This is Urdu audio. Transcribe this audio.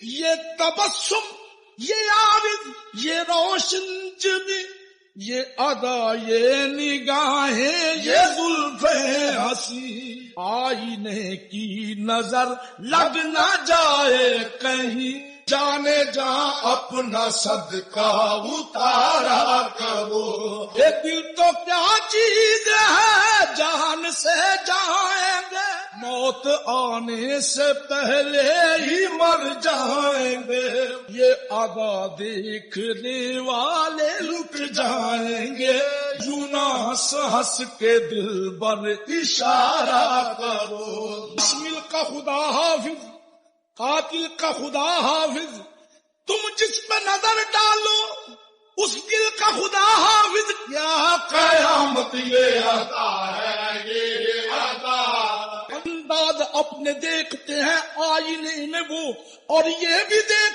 یہ تبسم، یہ عارض، یہ روشن جبی، یہ ادا، یہ نگاہیں، یہ زلف ہنسی، آئینے کی نظر لگ نہ جائے کہیں، جانے جا اپنا صدقہ اتارا کرو۔ یہ دل تو کیا چیز ہے، جان سے جائیں گے، موت آنے سے پہلے ہی مر جائیں گے، یہ ادا دیکھنے والے لٹ جائیں گے، یوں نہ ہنس ہنس کے دل بر اشارہ کرو۔ بسمل کا خدا حافظ، قاتل کا خدا حافظ، تم جس پہ نظر ڈالو اس دل کا خدا حافظ، کیا قیامت یہ عطا ہے، یہ عطا انداز اپنے دیکھتے ہیں آئینے میں وہ، اور یہ بھی دیکھ